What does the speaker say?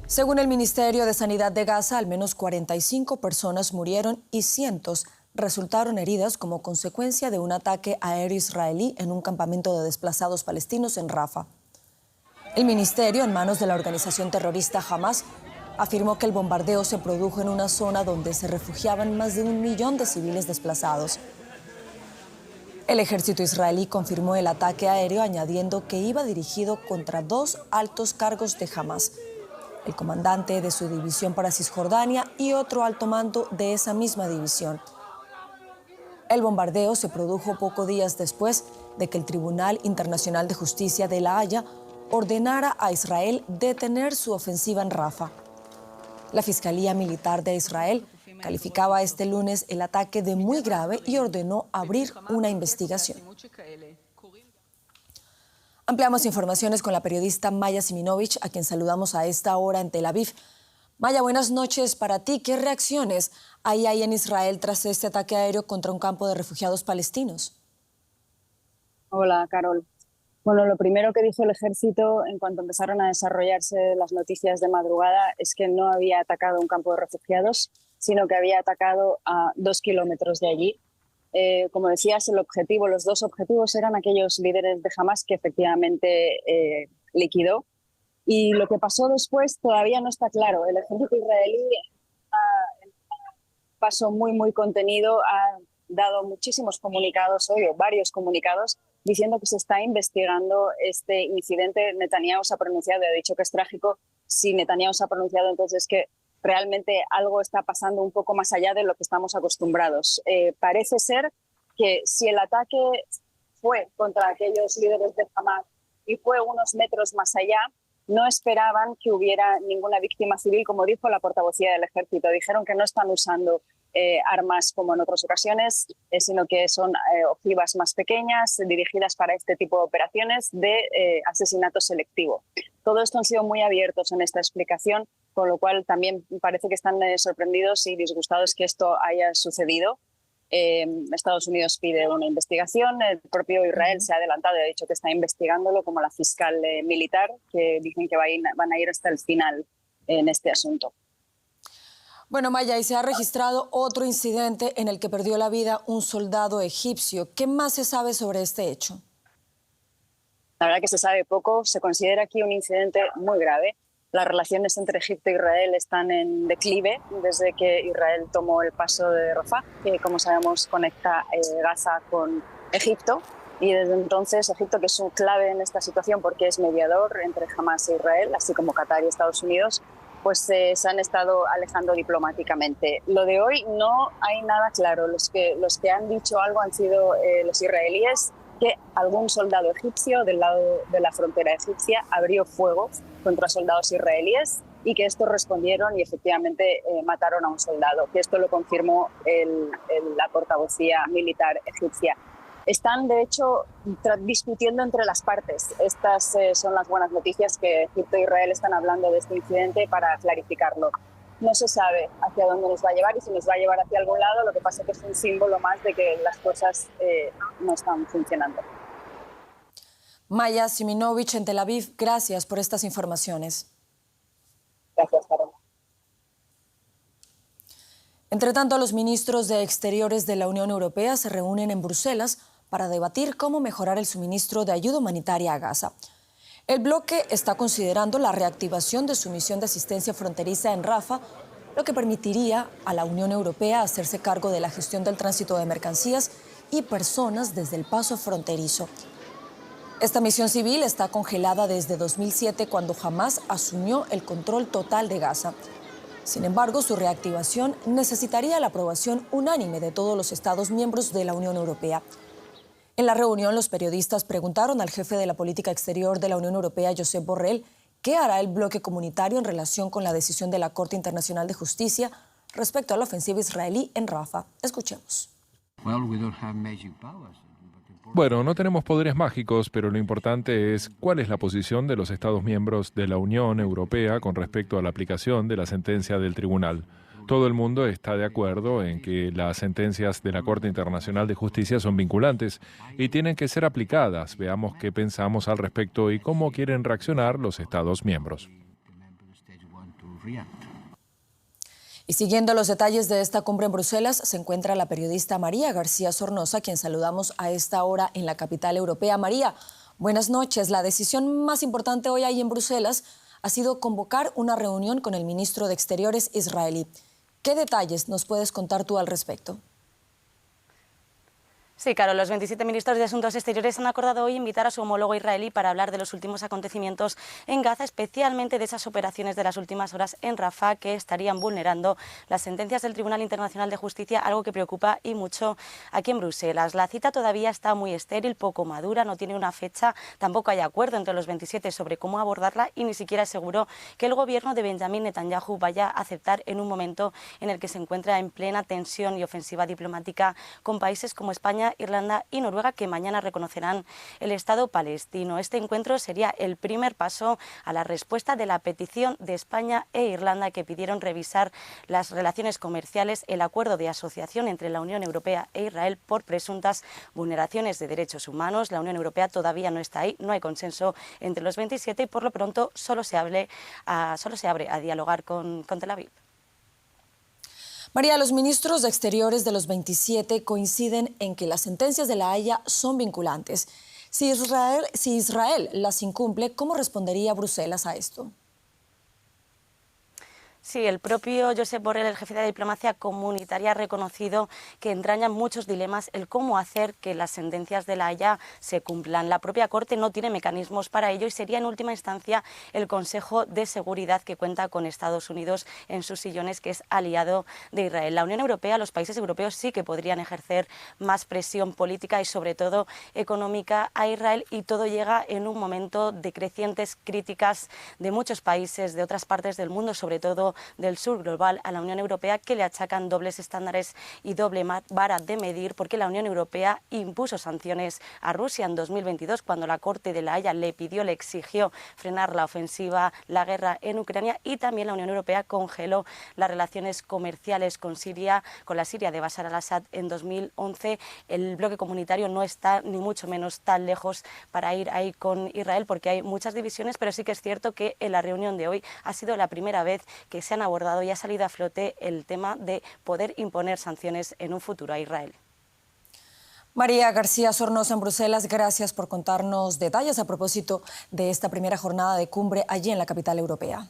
Según el Ministerio de Sanidad de Gaza, al menos 45 personas murieron y cientos resultaron heridas como consecuencia de un ataque aéreo israelí en un campamento de desplazados palestinos en Rafah. El ministerio, en manos de la organización terrorista Hamas, afirmó que el bombardeo se produjo en una zona donde se refugiaban más de 1 millón de civiles desplazados. El ejército israelí confirmó el ataque aéreo, añadiendo que iba dirigido contra 2 altos cargos de Hamas, el comandante de su división para Cisjordania y otro alto mando de esa misma división. El bombardeo se produjo pocos días después de que el Tribunal Internacional de Justicia de La Haya ordenara a Israel detener su ofensiva en Rafah. La Fiscalía Militar de Israel calificaba este lunes el ataque de muy grave y ordenó abrir una investigación. Ampliamos informaciones con la periodista Maya Siminovich, a quien saludamos a esta hora en Tel Aviv. Maya, buenas noches para ti. ¿Qué reacciones hay en Israel tras este ataque aéreo contra un campo de refugiados palestinos? Hola, Carol. Bueno, lo primero que dijo el ejército en cuanto empezaron a desarrollarse las noticias de madrugada es que no había atacado un campo de refugiados, sino que había atacado a 2 kilómetros de allí. Como decías, los 2 objetivos eran aquellos líderes de Hamas que efectivamente liquidó. Y lo que pasó después todavía no está claro. El ejército israelí, en un paso muy contenido, ha dado muchísimos comunicados hoy, o varios comunicados, diciendo que se está investigando este incidente. Netanyahu se ha pronunciado y ha dicho que es trágico. Si Netanyahu se ha pronunciado, entonces que realmente algo está pasando un poco más allá de lo que estamos acostumbrados. Parece ser que si el ataque fue contra aquellos líderes de Hamas y fue unos metros más allá, no esperaban que hubiera ninguna víctima civil, como dijo la portavocía del ejército. Dijeron que no están usando armas como en otras ocasiones, sino que son ojivas más pequeñas, dirigidas para este tipo de operaciones de asesinato selectivo. Todo esto han sido muy abiertos en esta explicación, con lo cual también parece que están sorprendidos y disgustados que esto haya sucedido. Estados Unidos pide una investigación, el propio Israel se ha adelantado y ha dicho que está investigándolo, como la fiscal militar, que dicen que van a ir hasta el final en este asunto. Bueno, Maya, y se ha registrado otro incidente en el que perdió la vida un soldado egipcio. ¿Qué más se sabe sobre este hecho? La verdad que se sabe poco. Se considera aquí un incidente muy grave. Las relaciones entre Egipto e Israel están en declive desde que Israel tomó el paso de Rafah, que, como sabemos, conecta Gaza con Egipto. Y desde entonces Egipto, que es un clave en esta situación porque es mediador entre Hamas e Israel, así como Qatar y Estados Unidos, pues se han estado alejando diplomáticamente. Lo de hoy no hay nada claro. Los que han dicho algo han sido los israelíes, que algún soldado egipcio del lado de la frontera egipcia abrió fuego contra soldados israelíes y que estos respondieron y efectivamente mataron a un soldado, que esto lo confirmó la portavocía militar egipcia. Están, de hecho, discutiendo entre las partes. Estas son las buenas noticias, que Egipto e Israel están hablando de este incidente para clarificarlo. No se sabe hacia dónde nos va a llevar y si nos va a llevar hacia algún lado. Lo que pasa es que es un símbolo más de que las cosas no están funcionando. Maya Siminovich en Tel Aviv, gracias por estas informaciones. Gracias, Carol. Entre tanto, los ministros de Exteriores de la Unión Europea se reúnen en Bruselas para debatir cómo mejorar el suministro de ayuda humanitaria a Gaza. El bloque está considerando la reactivación de su misión de asistencia fronteriza en Rafah, lo que permitiría a la Unión Europea hacerse cargo de la gestión del tránsito de mercancías y personas desde el paso fronterizo. Esta misión civil está congelada desde 2007, cuando Hamas asumió el control total de Gaza. Sin embargo, su reactivación necesitaría la aprobación unánime de todos los Estados miembros de la Unión Europea. En la reunión, los periodistas preguntaron al jefe de la política exterior de la Unión Europea, Josep Borrell, qué hará el bloque comunitario en relación con la decisión de la Corte Internacional de Justicia respecto a la ofensiva israelí en Rafah. Escuchemos. Bueno, no tenemos poderes mágicos, pero lo importante es cuál es la posición de los Estados miembros de la Unión Europea con respecto a la aplicación de la sentencia del tribunal. Todo el mundo está de acuerdo en que las sentencias de la Corte Internacional de Justicia son vinculantes y tienen que ser aplicadas. Veamos qué pensamos al respecto y cómo quieren reaccionar los Estados miembros. Y siguiendo los detalles de esta cumbre en Bruselas, se encuentra la periodista María García Sornosa, quien saludamos a esta hora en la capital europea. María, buenas noches. La decisión más importante hoy ahí en Bruselas ha sido convocar una reunión con el ministro de Exteriores israelí. ¿Qué detalles nos puedes contar tú al respecto? Sí, claro, los 27 ministros de Asuntos Exteriores han acordado hoy invitar a su homólogo israelí para hablar de los últimos acontecimientos en Gaza, especialmente de esas operaciones de las últimas horas en Rafah que estarían vulnerando las sentencias del Tribunal Internacional de Justicia, algo que preocupa y mucho aquí en Bruselas. La cita todavía está muy estéril, poco madura, no tiene una fecha, tampoco hay acuerdo entre los 27 sobre cómo abordarla y ni siquiera es seguro que el gobierno de Benjamin Netanyahu vaya a aceptar en un momento en el que se encuentra en plena tensión y ofensiva diplomática con países como España, Irlanda y Noruega, que mañana reconocerán el Estado palestino. Este encuentro sería el primer paso a la respuesta de la petición de España e Irlanda, que pidieron revisar las relaciones comerciales, el acuerdo de asociación entre la Unión Europea e Israel por presuntas vulneraciones de derechos humanos. La Unión Europea todavía no está ahí, no hay consenso entre los 27 y por lo pronto solo se abre a dialogar con Tel Aviv. María, los ministros de Exteriores de los 27 coinciden en que las sentencias de La Haya son vinculantes. Si Israel las incumple, ¿cómo respondería Bruselas a esto? Sí, el propio Josep Borrell, el jefe de la diplomacia comunitaria, ha reconocido que entrañan muchos dilemas el cómo hacer que las sentencias de La Haya se cumplan. La propia Corte no tiene mecanismos para ello y sería en última instancia el Consejo de Seguridad, que cuenta con Estados Unidos en sus sillones, que es aliado de Israel. La Unión Europea, los países europeos sí que podrían ejercer más presión política y sobre todo económica a Israel, y todo llega en un momento de crecientes críticas de muchos países de otras partes del mundo, sobre todo del sur global, a la Unión Europea, que le achacan dobles estándares y doble vara de medir, porque la Unión Europea impuso sanciones a Rusia en 2022 cuando la Corte de La Haya le exigió frenar la ofensiva, la guerra en Ucrania, y también la Unión Europea congeló las relaciones comerciales con la Siria de Bashar al-Assad en 2011. El bloque comunitario no está ni mucho menos tan lejos para ir ahí con Israel, porque hay muchas divisiones, pero sí que es cierto que en la reunión de hoy ha sido la primera vez que se han abordado y ha salido a flote el tema de poder imponer sanciones en un futuro a Israel. María García Sornosa en Bruselas, gracias por contarnos detalles a propósito de esta primera jornada de cumbre allí en la capital europea.